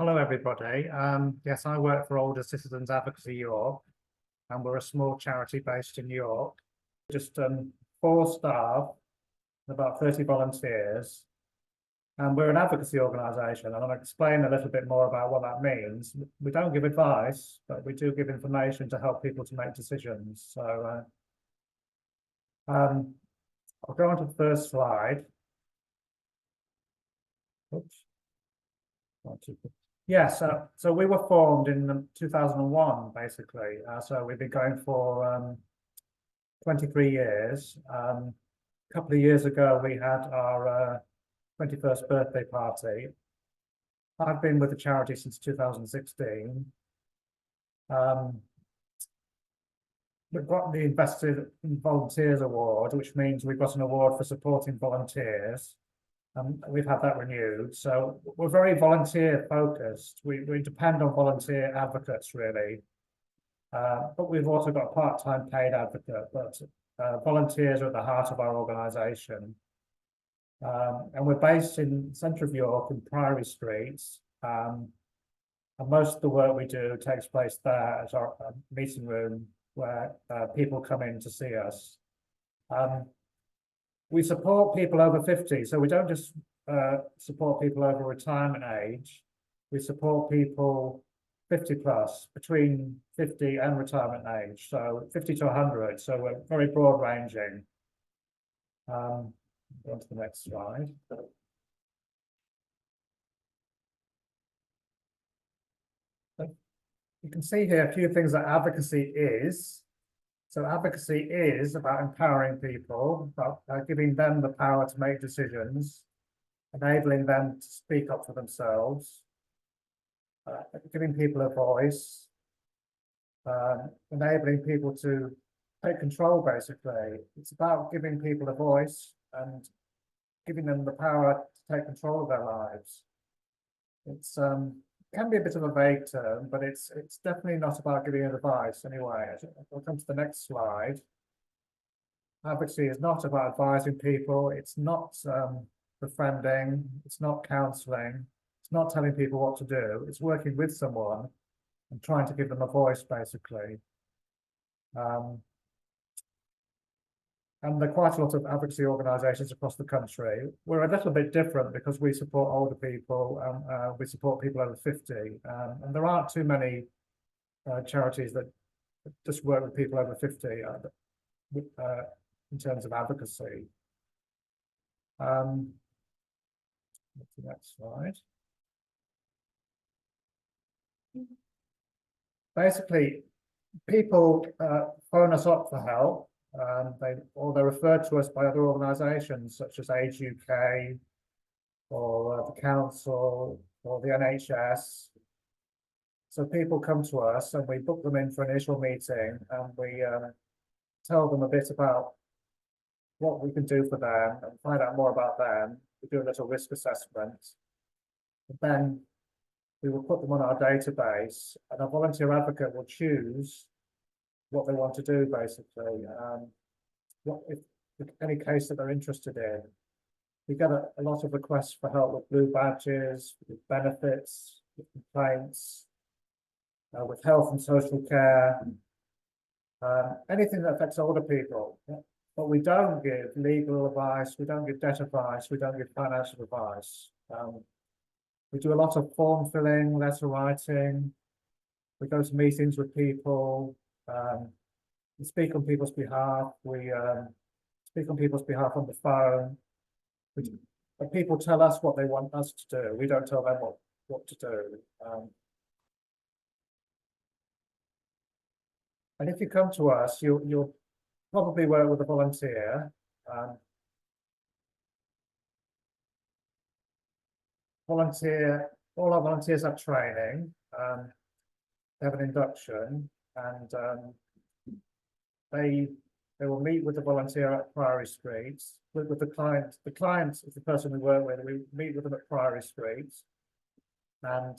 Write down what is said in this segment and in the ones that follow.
Hello, everybody. Yes, I work for Older Citizens Advocacy York, and we're a small charity based in York. Just 4 staff, about 30 volunteers, and we're an advocacy organisation, and I'll explain a little bit more about what that means. We don't give advice, but we do give information to help people to make decisions. So I'll go on to the first slide. Oops. Yes, so we were formed in 2001, basically. So we've been going for 23 years. A couple of years ago, we had our 21st birthday party. I've been with the charity since 2016. We've got the Invested in Volunteers Award, which means we've got an award for supporting volunteers. We've had that renewed, so we're very volunteer focused. We depend on volunteer advocates, really, but we've also got a part-time paid advocate, but volunteers are at the heart of our organisation. And we're based in the centre of York in Priory Streets, and most of the work we do takes place there at our meeting room where people come in to see us. We support people over 50, so we don't just support people over retirement age. We support people 50 plus, between 50 and retirement age, so 50 to 100, so we're very broad ranging. Go on to the next slide. You can see here a few things that advocacy is. So advocacy is about empowering people, about giving them the power to make decisions, enabling them to speak up for themselves, giving people a voice, enabling people to take control, basically. It's about giving people a voice and giving them the power to take control of their lives. It's can be a bit of a vague term, but it's definitely not about giving advice anyway. I'll come to the next slide. Advocacy is not about advising people. It's not befriending. It's not counselling. It's not telling people what to do. It's working with someone and trying to give them a voice, basically. And there are quite a lot of advocacy organisations across the country. We're a little bit different because we support older people and we support people over 50. And there aren't too many charities that just work with people over 50 in terms of advocacy. What's the next slide? Basically, people phone us up for help. They're referred to us by other organisations such as Age UK or the council or the NHS. So people come to us and we book them in for an initial meeting and we tell them a bit about what we can do for them and find out more about them. We do a little risk assessment. And then we will put them on our database and a volunteer advocate will choose what they want to do, basically. If any case that they're interested in. We get a lot of requests for help with blue badges, with benefits, with complaints, with health and social care, anything that affects older people. But we don't give legal advice, we don't give debt advice, we don't give financial advice. We do a lot of form filling, letter writing. We go to meetings with people. We speak on people's behalf. We speak on people's behalf on the phone. But people tell us what they want us to do. We don't tell them what to do. And if you come to us, you'll probably work with a volunteer. All our volunteers have training. They have an induction, and they will meet with the volunteer at Priory Streets, with the client. The client is the person we work with. We meet with them at Priory Streets, and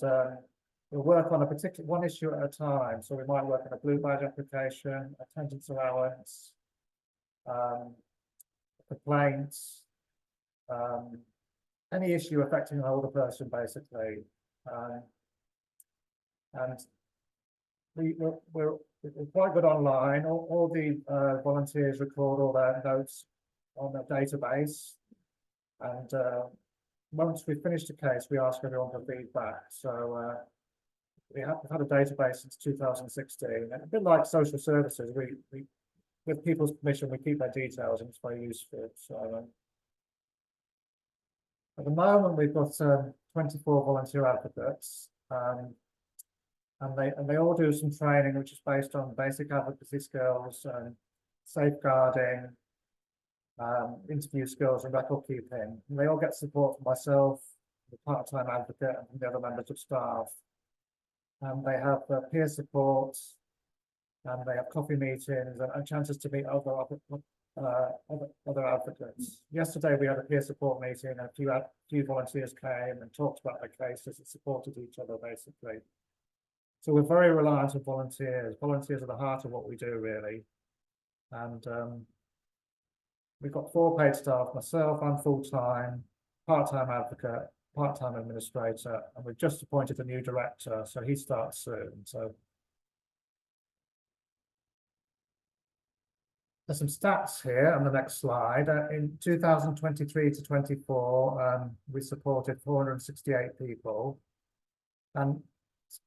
we'll work on one issue at a time. So we might work on a blue badge application, attendance allowance, complaints, any issue affecting an older person, basically. And we're quite good online. All the volunteers record all their notes on the database. And once we finish the case, we ask everyone for feedback. So we've had a database since 2016. And a bit like social services, we with people's permission, we keep their details, and it's very useful. So at the moment, we've got 24 volunteer advocates, and they all do some training, which is based on basic advocacy skills and safeguarding, interview skills, and record keeping. And they all get support from myself, the part-time advocate, and from the other members of staff. And they have peer support, and they have coffee meetings and chances to meet other advocates. Yesterday we had a peer support meeting, and a few volunteers came and talked about their cases and supported each other basically. So we're very reliant on volunteers. Volunteers are the heart of what we do really. And we've got 4 paid staff. Myself, I'm full-time, part-time advocate, part-time administrator, and we've just appointed a new director, so he starts soon. So there's some stats here on the next slide. In 2023 to 24, we supported 468 people. And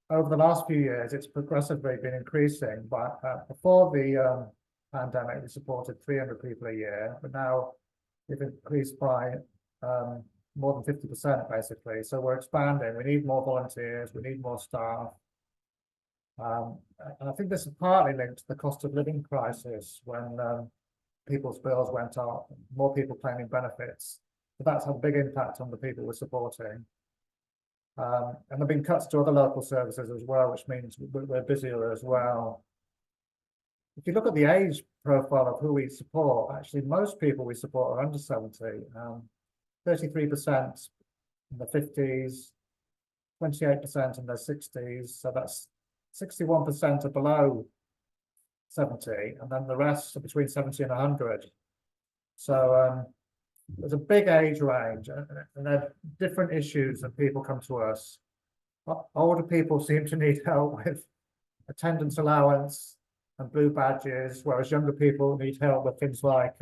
over the last few years, it's progressively been increasing. But before the pandemic, we supported 300 people a year, but now we've increased by more than 50% basically. So we're expanding. We need more volunteers. We need more staff. And I think this is partly linked to the cost of living crisis when people's bills went up, more people claiming benefits. But that's had a big impact on the people we're supporting. And there have been cuts to other local services as well, which means we're busier as well. If you look at the age profile of who we support, actually most people we support are under 70. 33% in the 50s, 28% in their 60s. So that's 61% are below 70, and then the rest are between 70 and 100. So there's a big age range, and there are different issues that people come to us. Older people seem to need help with attendance allowance and blue badges, whereas younger people need help with things like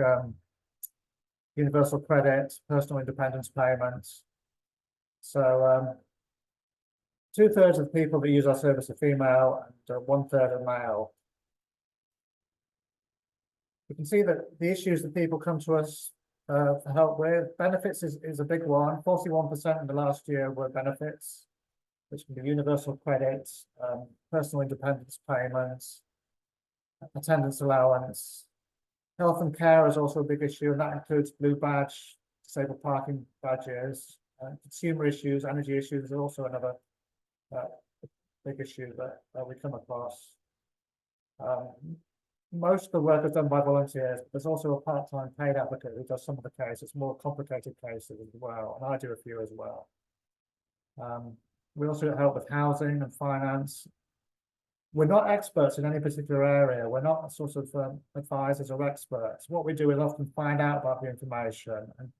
universal credit, personal independence payments. So 2/3 of the people that use our service are female, and 1/3 are male. You can see that the issues that people come to us for help with, benefits is a big one. 41% in the last year were benefits, which can be universal credit, personal independence payments, attendance allowance. Health and care is also a big issue, and that includes blue badge, disabled parking badges. Consumer issues, energy issues are also another big issue that we come across. Most of the work is done by volunteers, but there's also a part-time paid advocate who does some of the cases, more complicated cases as well, and I do a few as well. We also help with housing and finance. We're not experts in any particular area. We're not sort of advisors or experts. What we do is often find out about the information and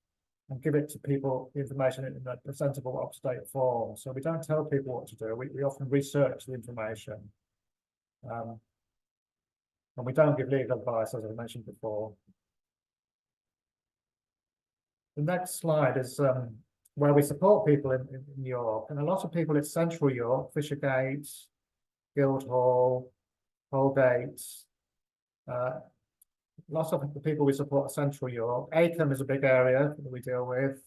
give it to people, the information in a presentable, up-to-date form. So we don't tell people what to do. We often research the information. And we don't give legal advice, as I mentioned before. The next slide is where we support people in York. And a lot of people, it's Central York, Fishergate, Guildhall, Holgate. Lots of the people we support are Central York. Acomb is a big area that we deal with.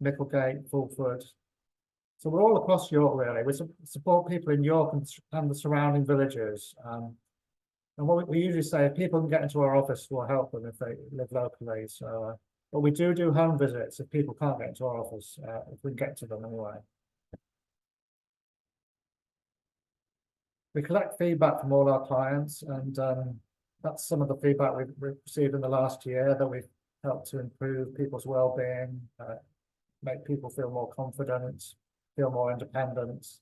Micklegate, Fulford. So we're all across York, really. We support people in York and the surrounding villages. And what we usually say, if people can get into our office, we'll help them if they live locally. So, but we do home visits if people can't get into our office, if we can get to them anyway. We collect feedback from all our clients, and that's some of the feedback we've received in the last year, that we've helped to improve people's well-being, make people feel more confident, feel more independent.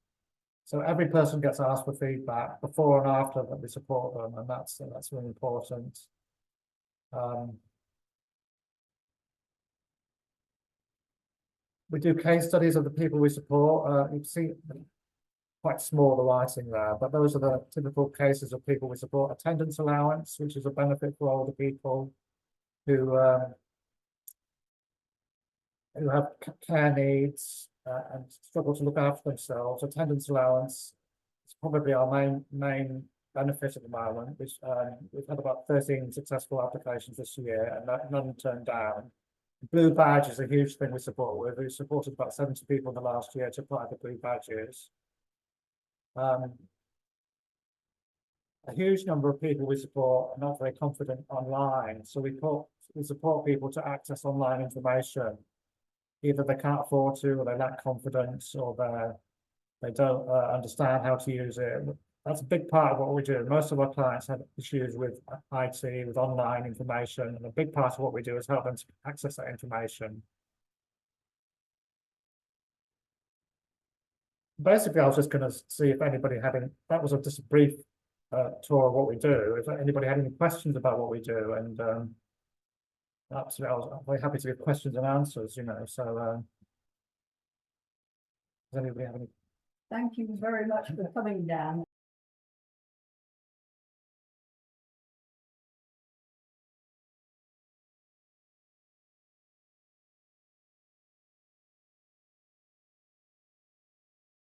So every person gets asked for feedback before and after that we support them, and that's really important. We do case studies of the people we support. You see quite small, the writing there, but those are the typical cases of people with support. Attendance allowance, which is a benefit for older people who have care needs and struggle to look after themselves. Attendance allowance is probably our main benefit at the moment, which we've had about 13 successful applications this year and none turned down. Blue badge is a huge thing we support with. We supported about 70 people in the last year to apply for blue badges. A huge number of people we support are not very confident online, so we support people to access online information. Either they can't afford to, or they lack confidence, or they don't understand how to use it. That's a big part of what we do. Most of our clients have issues with IT, with online information, and a big part of what we do is help them to access that information. Basically, I was just going to see if anybody had any, that was just a brief tour of what we do. If anybody had any questions about what we do, and absolutely, I was very happy to give questions and answers, you know, so does anybody have any? Thank you very much for coming down.